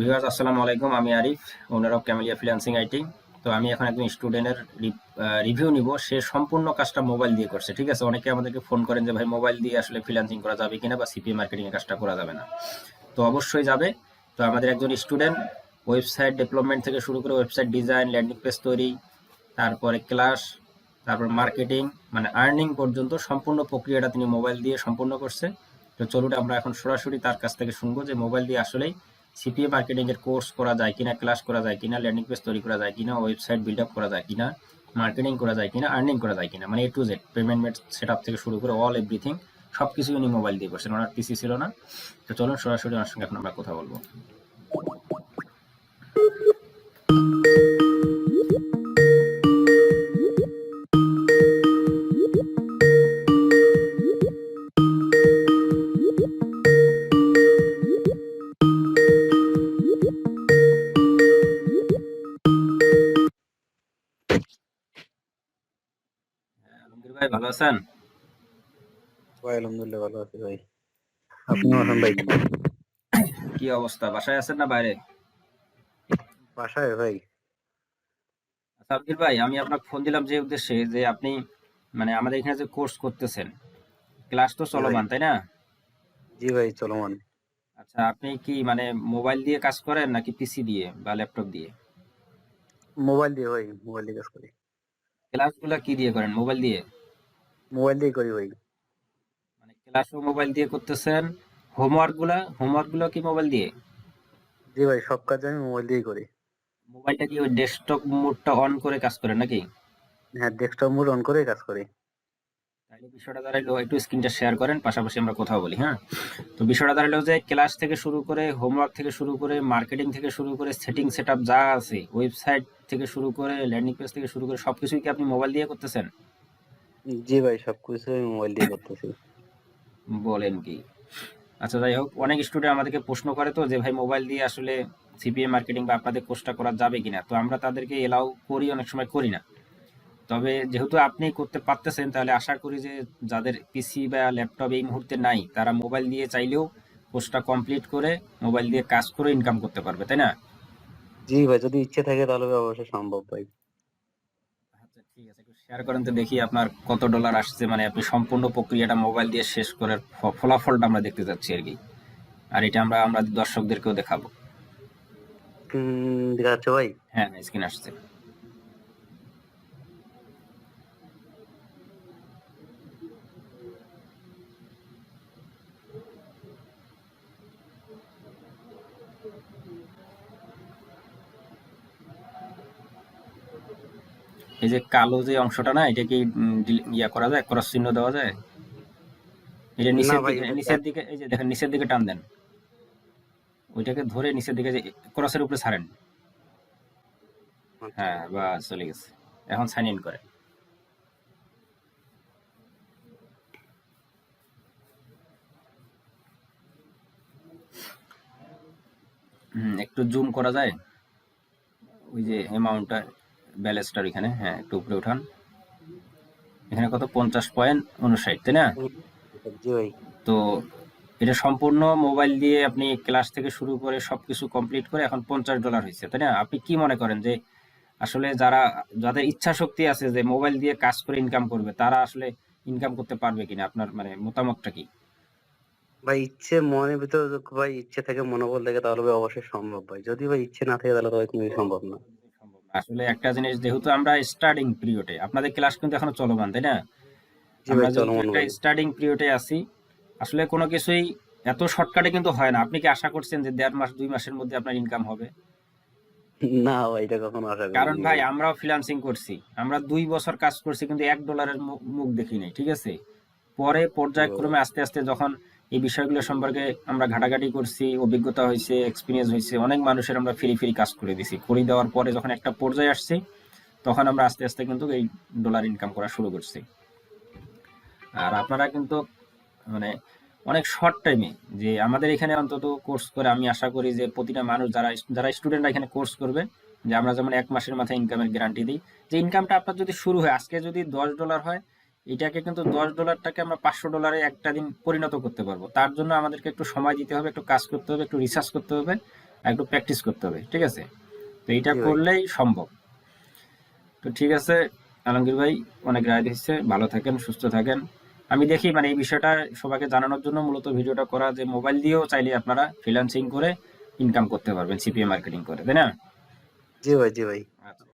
Viewers আসসালামু আলাইকুম। আমি আরিফ, ওনার অফ ক্যামেলিয়া ফ্রিল্যান্সিং আইটি। তো আমি এখন একজন স্টুডেন্টের রিভিউ নিব। সে সম্পূর্ণ কাজটা মোবাইল দিয়ে করছে, ঠিক আছে। অনেকে আমাদেরকে ফোন করেন যে ভাই মোবাইল দিয়ে আসলে ফ্রিল্যান্সিং করা যাবে কিনা বা সিপিএ মার্কেটিং এর কাজটা করা যাবে না। তো অবশ্যই যাবে। তো আমাদের একজন স্টুডেন্ট ওয়েবসাইট ডেভেলপমেন্ট থেকে শুরু করে ওয়েবসাইট ডিজাইন, ল্যান্ডিং পেজ তৈরি, তারপরে ক্লাস, তারপর মার্কেটিং, মানে আর্নিং পর্যন্ত সম্পূর্ণ প্রক্রিয়াটা তিনি মোবাইল দিয়ে সম্পূর্ণ করছে। তো চলুন আমরা এখন সরাসরি তার কাছ থেকে শুনবো যে মোবাইল দিয়ে আসলেই সিপিএ মার্কেটিং এর কোর্স করা যায় কিনা, ক্লাস করা যায় কিনা, ল্যান্ডিং পেজ তৈরি করা যায় কিনা, ওয়েবসাইট বিল্ড আপ করা যায় কিনা, মার্কেটিং করা যায় কিনা, আর্নিং করা যায় কিনা, মানে A to Z payment method setup থেকে শুরু করে অল এভরিথিং সবকিছু উনি মোবাইল দিয়ে করছেন। ওনার পিসি ছিল না। তো চলুন সরাসরি ওনার সঙ্গে এখন আমরা কথা বলবো। আলমগীর ভাই, ভালো আছেন? ভাই আলহামদুলিল্লাহ ভালো আছি ভাই। আপনিও আছেন ভাই? কি অবস্থা, বাসায় আছেন না বাইরে? বাসায় ভাই। আচ্ছা আলমগীর ভাই, আমি আপনাকে ফোন দিলাম যে উদ্দেশ্যে যে আপনি মানে আমাদের এখানে যে কোর্স করতেছেন, ক্লাস তো জি ভাই। চলমান তাই না? জি ভাই চলমান। আচ্ছা, আপনি কি মানে মোবাইল দিয়ে কাজ করেন নাকি পিসি দিয়ে বা ল্যাপটপ দিয়ে? মোবাইল দিয়ে ভাই, মোবাইল দিয়ে কাজ করি। ক্লাসগুলো কি দিয়ে করেন, মোবাইল দিয়ে? মোবাইল দিয়ে করি ভাই। মানে ক্লাসও মোবাইল দিয়ে করতেছেন, হোমওয়ার্ক গুলো কি মোবাইল দিয়ে? জি ভাই, সব কাজ আমি মোবাইল দিয়েই করি। মোবাইলটা কি ওই ডেস্কটপ মোডটা অন করে কাজ করেন নাকি? হ্যাঁ, ডেস্কটপ মোড অন করেই কাজ করি। তাহলে বিষয়টা দাঁড়াইলো, একটু স্ক্রিনটা শেয়ার করেন, পাশাপাশি আমরা কথা বলি, হ্যাঁ? তো বিষয়টা দাঁড়ালো যে ক্লাস থেকে শুরু করে, হোমওয়ার্ক থেকে শুরু করে, মার্কেটিং থেকে শুরু করে, সেটিং সেটআপ যা আছে, ওয়েবসাইট থেকে শুরু করে, ল্যান্ডিং পেজ থেকে শুরু করে সবকিছুই কি আপনি মোবাইল দিয়ে করতেছেন? জি ভাই, সবকিছু আমি মোবাইল দিয়ে করতেছি। বলেন কি! আচ্ছা, যাই হোক, অনেক স্টুডেন্ট আমাদেরকে প্রশ্ন করে তো যে ভাই মোবাইল দিয়ে আসলে সিপিএ মার্কেটিং বা আপনাদের কোর্সটা করা যাবে কিনা। তো আমরা তাদেরকে এলাও করি, অনেক সময় করি না। তবে যেহেতু আপনি করতে পারতেছেন, তাহলে আশা করি যে যাদের পিসি বা ল্যাপটপ এই মুহূর্তে নাই, তারা মোবাইল দিয়ে চাইলেও কোর্সটা কমপ্লিট করে মোবাইল দিয়ে কাজ করে ইনকাম করতে পারবে, তাই না? জি ভাই, যদি ইচ্ছে থাকে তাহলে অবশ্যই সম্ভব ভাই। আচ্ছা ঠিক আছে, একটু শেয়ার করেন তো দেখি আপনার কত ডলার আসছে, মানে আপনি সম্পূর্ণ প্রক্রিয়াটা মোবাইল দিয়ে শেষ করার ফলাফলটা আমরা দেখতে যাচ্ছি আর কি। আর এটা আমরা আমরা দর্শকদেরকেও দেখাবো। দেখা যাচ্ছে ভাই। হ্যাঁ, স্ক্রিন আসছে। এই যে কালো যে অংশটা না, এটা কি ইয়া করা যায়, ক্রস চিহ্ন দেওয়া যায়? এটা না নিচের ভাই, দিকে, এটা নিচের দিকে, এই যে দেখেন নিচের দিকে টান দেন, ওইটাকে ধরে নিচের দিকে যে ক্রসের উপরে ছাড়েন। আচ্ছা। হ্যাঁ, বাস চলে গেছে। এখন সাইন ইন করে। একটু জুম করা যায়, ওই যে অ্যামাউন্টটা, ব্যালেন্সটার এখানে, হ্যাঁ একটু উপরে উঠান। এখানে কত, 50.59, তাই না? জি ভাই। তো এটা সম্পূর্ণ মোবাইল দিয়ে আপনি ক্লাস থেকে শুরু করে সবকিছু কমপ্লিট করে এখন $50 হয়েছে, তাই না? আপনি কি মনে করেন যে আসলে যাদের ইচ্ছা শক্তি আছে যে মোবাইল দিয়ে কাজ করে ইনকাম করবে, তারা আসলে ইনকাম করতে পারবে কিনা? আপনার মানে মতামতটা কি? ভাই, ইচ্ছে মনের ভিতরে ভাই ইচ্ছে থেকে, মনোবল থেকে, তাহলে ভাই অবশ্যই সম্ভব ভাই। যদি ভাই ইচ্ছে না থাকে তাহলে তো ভাই কোনোদিন সম্ভব না। সম্ভব না। আসলে একটা জিনিস, যেহেতু আমরা স্টার্টিং পিরিয়ডে, আপনাদের ক্লাস কিন্তু এখনো চলমান, তাই না? জি আমরা ভাই, যেহেতু চলমান একটা ভাই। স্টার্টিং পিরিয়ডে আছি, আসলে কোনো কিছুই এত শর্টকাটে কিন্তু হয় না। আপনি কি আশা করছেন যে 1.5 মাস 2 মাসের মধ্যে আপনার ইনকাম হবে? না ভাই, এটা কখনো আশা কারণ করিনি ভাই ভাই। আমরাও ফ্রিল্যান্সিং করছি, আমরা 2 বছর কাজ করছি কিন্তু $1 মুখ দেখি নাই, ঠিক আছে। পরে পর্যায়ক্রমে আস্তে আস্তে যখন এই বিষয়গুলো সম্পর্কে আমরা ঘাটাঘাটি করছি, অভিজ্ঞতা হয়েছে, এক্সপিরিয়েন্স হয়েছে, অনেক মানুষের আমরা ফ্রি ফ্রি কাজ করে দিছি, করে দেওয়ার পরে যখন একটা পর্যায়ে আসছি, তখন আমরা আস্তে আস্তে কিন্তু এই ডলার ইনকাম করা শুরু করছি। আর আপনারা কিন্তু মানে অনেক শর্ট টাইমে, যে আমাদের এখানে অন্তত কোর্স করে, আমি আশা করি যে প্রতিটা মানুষ, যারা যারা স্টুডেন্টরা এখানে কোর্স করবে, যে আমরা যেমন 1 মাসের মাথায় ইনকামের গ্যারান্টি দিই, যে ইনকামটা আপনার যদি শুরু হয় আজকে, যদি $10 হয়, এটাকে কিন্তু $10টাকে আমরা $500 একটা দিন পরিণত করতে পারবো। তার জন্য আমাদেরকে একটু সময় দিতে হবে, একটু কাজ করতে হবে, একটু রিসার্চ করতে হবে, আর একটু প্র্যাকটিস করতে হবে, ঠিক আছে? তো এটা জি ভাই। করলেই সম্ভব। তো ঠিক আছে আলমগীর ভাই, অনেক রায় দিচ্ছে, ভালো থাকেন, সুস্থ থাকেন। আমি দেখি মানে এই বিষয়টা সবাইকে জানানোর জন্য মূলত ভিডিওটা করা, যে মোবাইল দিয়েও চাইলে আপনারা ফ্রিল্যান্সিং করে ইনকাম করতে পারবেন, সিপিএ মার্কেটিং করে, তাই না? জি ভাই, জি ভাই।